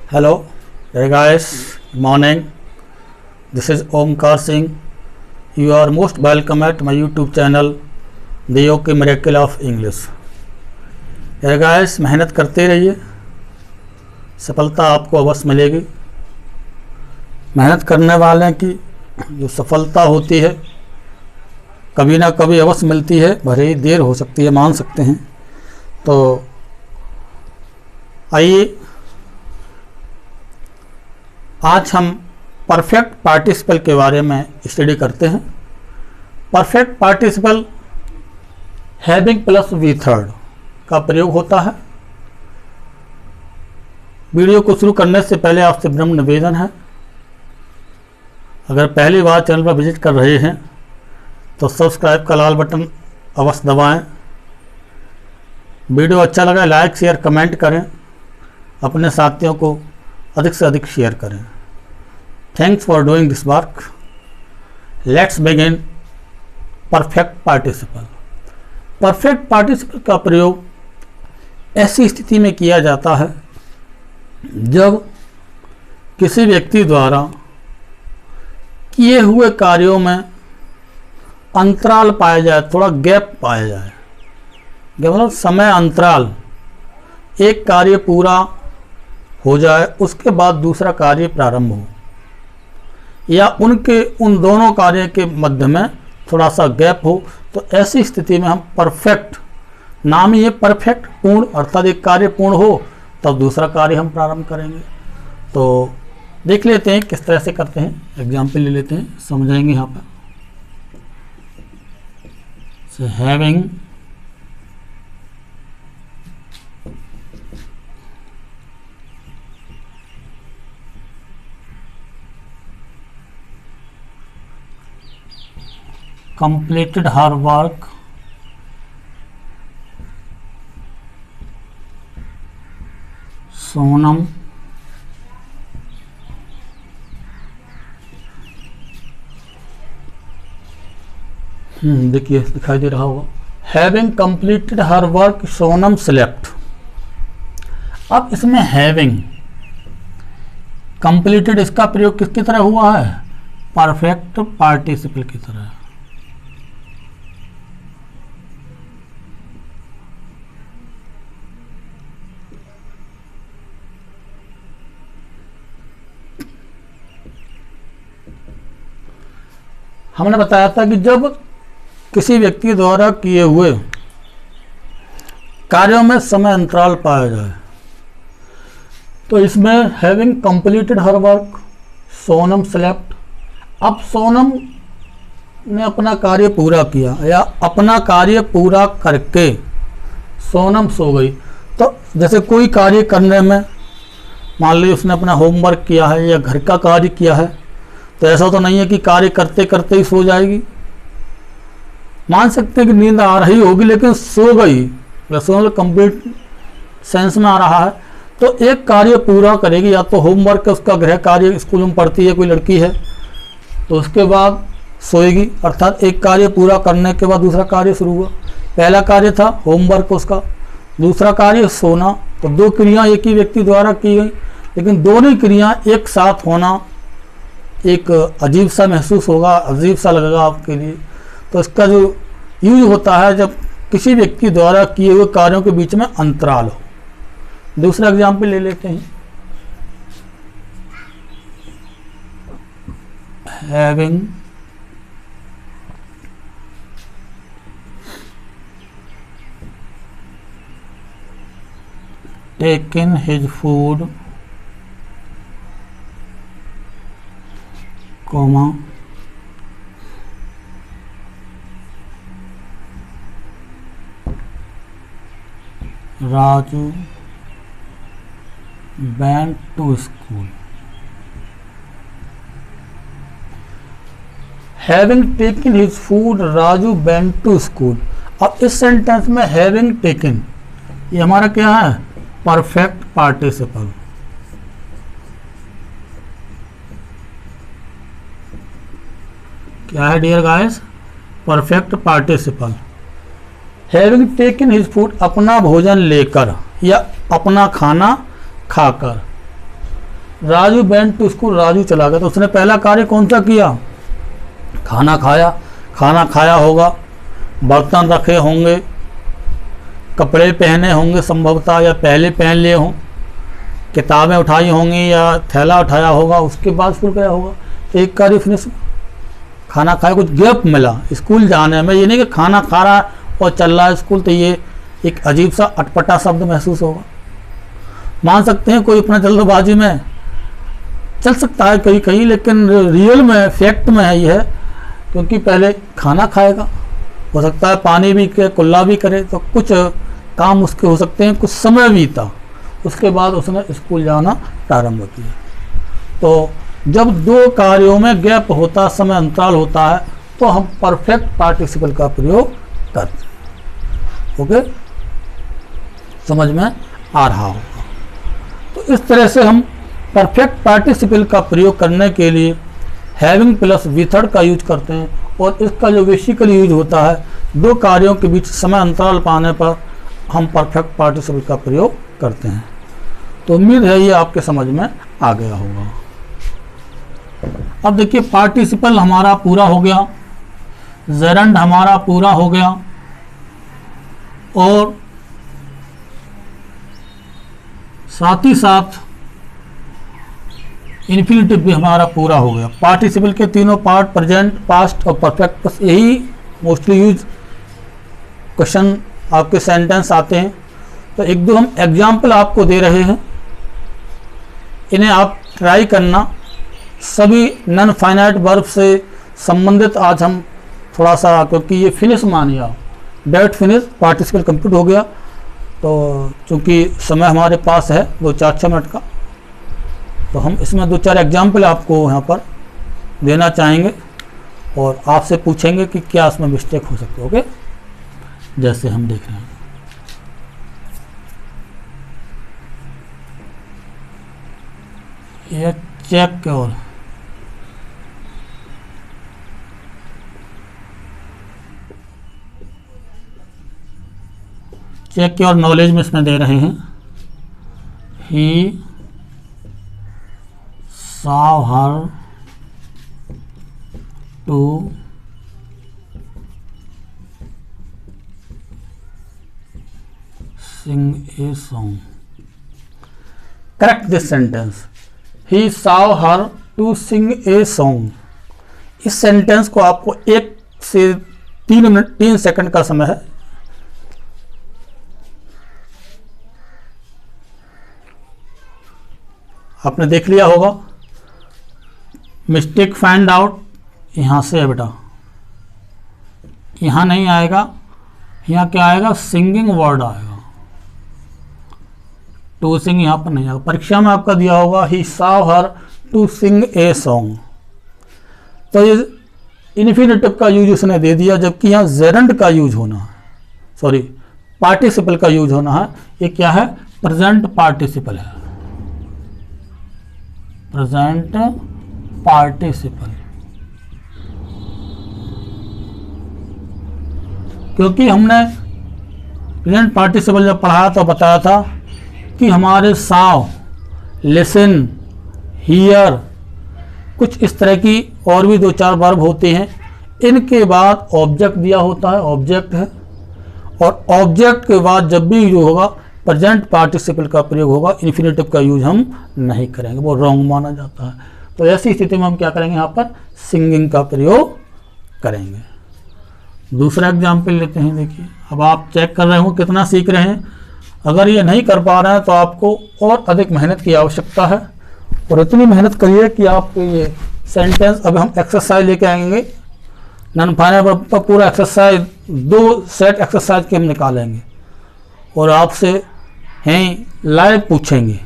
Hello, hey guys, good morning. This is Omkar Singh. You are most welcome at my YouTube channel, The Yoke Miracle of English. Hey guys, मेहनत करते रहिए, सफलता आपको अवश्य मिलेगी। मेहनत करने वाले की जो सफलता होती है कभी ना कभी अवश्य मिलती है, भले ही देर हो सकती है, मान सकते हैं। तो आइए आज हम परफेक्ट पार्टिसिपल के बारे में स्टडी करते हैं। Perfect participle having plus V third का प्रयोग होता है। वीडियो को शुरू करने से पहले आपसे विनम्र निवेदन है, अगर पहली बार चैनल पर विजिट कर रहे हैं तो सब्सक्राइब का लाल बटन अवश्य दबाएं। वीडियो अच्छा लगा लाइक शेयर कमेंट करें, अपने साथियों को अधिक से अधिक शेयर करें। Thanks for doing this work. Let's begin perfect participle. Perfect participle का प्रयोग ऐसी स्थिति में किया जाता है जब किसी व्यक्ति द्वारा किए हुए कार्यों में अंतराल पाया जाए, थोड़ा गैप पाया जाए। मतलब समय अंतराल, एक कार्य पूरा हो जाए उसके बाद दूसरा कार्य प्रारंभ हो, या उन दोनों कार्य के मध्य में थोड़ा सा गैप हो, तो ऐसी स्थिति में हम परफेक्ट, नाम ही है परफेक्ट, पूर्ण, अर्थात एक कार्य पूर्ण हो तब दूसरा कार्य हम प्रारंभ करेंगे। तो देख लेते हैं किस तरह से करते हैं, एग्जाम्पल ले लेते हैं, समझाएंगे यहाँ पर। So having completed her work Sonam देखिए दिखाई दे रहा होगा, having completed her work Sonam slept. अब इसमें हैविंग कंप्लीटेड, इसका प्रयोग किसकी तरह हुआ है? परफेक्ट पार्टिसिपल की तरह। हमने बताया था कि जब किसी व्यक्ति द्वारा किए हुए कार्यों में समय अंतराल पाया जाए तो इसमें having completed her work Sonam slept. अब सोनम ने अपना कार्य पूरा किया या अपना कार्य पूरा करके सोनम सो गई। तो जैसे कोई कार्य करने में, मान लीजिए उसने अपना होमवर्क किया है या घर का कार्य किया है, तो ऐसा तो नहीं है कि कार्य करते करते ही सो जाएगी। मान सकते हैं कि नींद आ रही होगी लेकिन सो गई, मतलब कंप्लीट सेंस में आ रहा है। तो एक कार्य पूरा करेगी, या तो होमवर्क, उसका गृह कार्य, स्कूल में पढ़ती है कोई लड़की है, तो उसके बाद सोएगी, अर्थात एक कार्य पूरा करने के बाद दूसरा कार्य शुरू हुआ। पहला कार्य था होमवर्क उसका, दूसरा कार्य सोना। तो दो क्रिया एक ही व्यक्ति द्वारा की गई, लेकिन दोनों क्रिया एक साथ होना एक अजीब सा महसूस होगा, अजीब सा लगेगा आपके लिए। तो इसका जो यूज होता है जब किसी व्यक्ति द्वारा किए हुए कार्यों के बीच में अंतराल हो। दूसरा एग्जाम्पल ले लेते हैं, having taken his food comma Raju went to school. Having taken his food, Raju went to school. अब इस सेंटेंस में having taken, ये हमारा क्या है? Perfect participle. क्या है dear guys? Perfect participle. Having taken his food, अपना भोजन लेकर या अपना खाना खाकर। Raju went to school, Raju चला गया। तो उसने पहला कार्य कौन सा किया? खाना खाया। खाना खाया होगा, बर्तन रखे होंगे, कपड़े पहने होंगे संभवतः, या पहले पहन लिए हों, किताबें उठाई होंगी या थैला उठाया होगा, उसके बाद स्कूल गया होगा। तो एक कार्य फिनिश। खाना खाया, कुछ गैप मिला स्कूल जाने में। ये नहीं कि खाना खा रहा है और चल रहा है स्कूल, तो ये एक अजीब सा अटपटा शब्द महसूस होगा। मान सकते हैं कोई अपना जल्दबाजी में चल सकता है कहीं कहीं, लेकिन रियल में फैक्ट में है ये है, क्योंकि पहले खाना खाएगा, हो सकता है पानी भी के कुल्ला भी करे, तो कुछ काम उसके हो सकते हैं, कुछ समय बीता, उसके बाद उसने स्कूल जाना प्रारंभ किया। तो जब दो कार्यों में गैप होता, समय अंतराल होता है, तो हम परफेक्ट पार्टिसिपल का प्रयोग करते हैं। ओके, समझ में आ रहा होगा। तो इस तरह से हम परफेक्ट पार्टिसिपल का प्रयोग करने के लिए हैविंग प्लस विथर्ड का यूज करते हैं, और इसका जो बेसिकल यूज होता है दो कार्यों के बीच समय अंतराल पाने पर हम परफेक्ट पार्टिसिपल का प्रयोग करते हैं। तो उम्मीद है ये आपके समझ में आ गया होगा। अब देखिए, पार्टिसिपल हमारा पूरा हो गया, जेरंड हमारा पूरा हो गया, और साथ ही साथ इन्फिनिटिव भी हमारा पूरा हो गया। पार्टिसिपल के तीनों पार्ट, प्रेजेंट, पास्ट और परफेक्ट, बस यही मोस्टली यूज क्वेश्चन आपके सेंटेंस आते हैं। तो एक दो हम एग्जाम्पल आपको दे रहे हैं, इन्हें आप ट्राई करना। सभी नॉन फाइनाइट वर्ब से संबंधित आज हम थोड़ा सा, क्योंकि ये फिनिश मानिए आप, डेट फिनिश, पार्टिसिपल कंप्लीट हो गया। तो चूँकि समय हमारे पास है 2-4 मिनट का, तो हम इसमें 2-4 एग्जाम्पल आपको यहाँ पर देना चाहेंगे और आपसे पूछेंगे कि क्या इसमें मिस्टेक हो सकती है। ओके, जैसे हम देख रहे हैं, यह चेक की ओर, चेक की और नॉलेज में इसमें दे रहे हैं, ही saw her to sing a song. Correct this sentence. He saw her to sing a song. इस सेंटेंस को आपको 1 से 3 मिनट 3 सेकंड का समय है। आपने देख लिया होगा। मिस्टेक फाइंड आउट यहाँ से है बेटा, यहाँ नहीं आएगा, यहाँ क्या आएगा? सिंगिंग वर्ड आएगा। टू सिंग यहाँ पर नहीं आएगा। परीक्षा में आपका दिया होगा ही saw her to sing a song, तो ये इन्फिनिटिव का यूज उसने दे दिया, जबकि यहाँ जेरंड का यूज होना है, सॉरी पार्टिसिपल का यूज होना है। ये क्या है? प्रेजेंट पार्टिसिपल है, प्रेजेंट पार्टिसिपल। क्योंकि हमने प्रेजेंट पार्टिसिपल जब पढ़ाया तो बताया था कि हमारे साव, लिसन, हियर, कुछ इस तरह की और भी 2-4 वर्ब होते हैं। इनके बाद ऑब्जेक्ट दिया होता है, ऑब्जेक्ट है, और ऑब्जेक्ट के बाद जब भी यूज होगा प्रेजेंट पार्टिसिपल का प्रयोग होगा, इन्फिनिटिव का यूज हम नहीं करेंगे, वो रॉन्ग माना जाता है। तो ऐसी स्थिति में हम क्या करेंगे? यहाँ पर सिंगिंग का प्रयोग करेंगे। दूसरा एग्जाम्पल लेते हैं। देखिए, अब आप चेक कर रहे हो कितना सीख रहे हैं। अगर ये नहीं कर पा रहे हैं तो आपको और अधिक मेहनत की आवश्यकता है, और इतनी मेहनत करिए कि आप ये सेंटेंस, अब हम एक्सरसाइज लेके आएंगे, नॉन फाइनल वर्ब पर पूरा एक्सरसाइज, 2 सेट एक्सरसाइज के हम निकालेंगे और आपसे हैं लाइव पूछेंगे।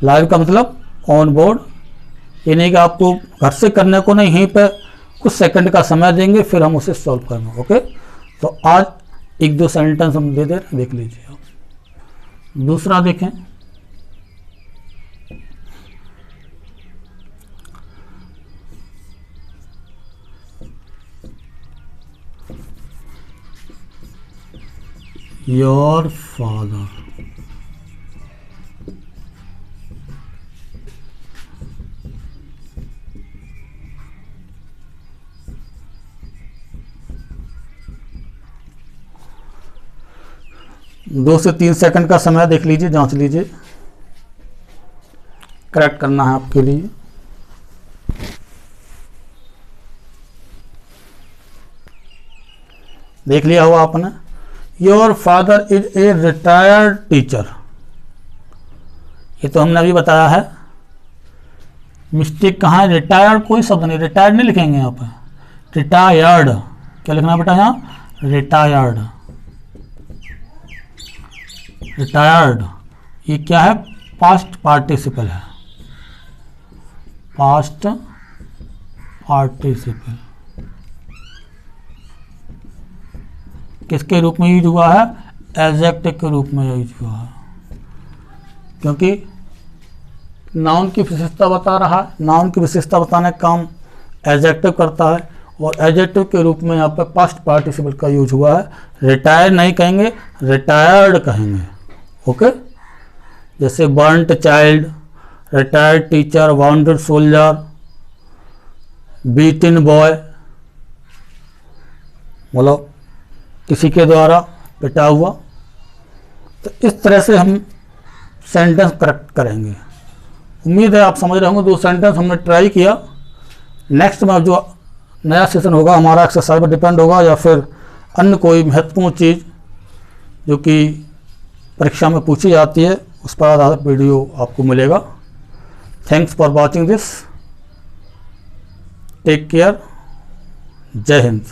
लाइव का मतलब ऑन बोर्ड, ये नहीं कि आपको घर से करने को नहीं, यहीं पे कुछ सेकंड का समय देंगे, फिर हम उसे सॉल्व करेंगे। ओके, तो आज 1-2 सेंटेंस हम दे दे, देख लीजिए आप। दूसरा देखें, योर फादर 2 से 3 सेकंड का समय देख लीजिए, जांच लीजिए, करेक्ट करना है आपके लिए। देख लिया होगा आपने। Your father is a retired teacher, ये तो हमने अभी बताया है। मिस्टेक कहाँ है? रिटायर्ड कोई शब्द नहीं, रिटायर्ड नहीं लिखेंगे यहाँ पर, रिटायर्ड। क्या लिखना है बेटा यहाँ? रिटायर्ड। रिटायर्ड ये क्या है? पास्ट पार्टिसिपल है, पास्ट पार्टिसिपल। किसके रूप में यूज हुआ है? एडजेक्टिव के रूप में यूज हुआ है, क्योंकि नाउन की विशेषता बता रहा है। नाउन की विशेषता बताने का काम एडजेक्टिव करता है, और एडजेक्टिव के रूप में यहाँ पे पास्ट पार्टिसिपल का यूज हुआ है। रिटायर नहीं कहेंगे, रिटायर्ड कहेंगे। ओके, जैसे burnt child, retired teacher, bounded soldier, beaten boy, मतलब किसी के द्वारा पिटा हुआ। तो इस तरह से हम सेंटेंस करेक्ट करेंगे। उम्मीद है आप समझ रहे होंगे। 2 सेंटेंस हमने ट्राई किया। नेक्स्ट में जो नया सेशन होगा हमारा एक्सरसाइज पर डिपेंड होगा, या फिर अन्य कोई महत्वपूर्ण चीज़ जो कि परीक्षा में पूछी जाती है, उस पर आधारित वीडियो आपको मिलेगा। Thanks for watching this. Take care. जय हिंद।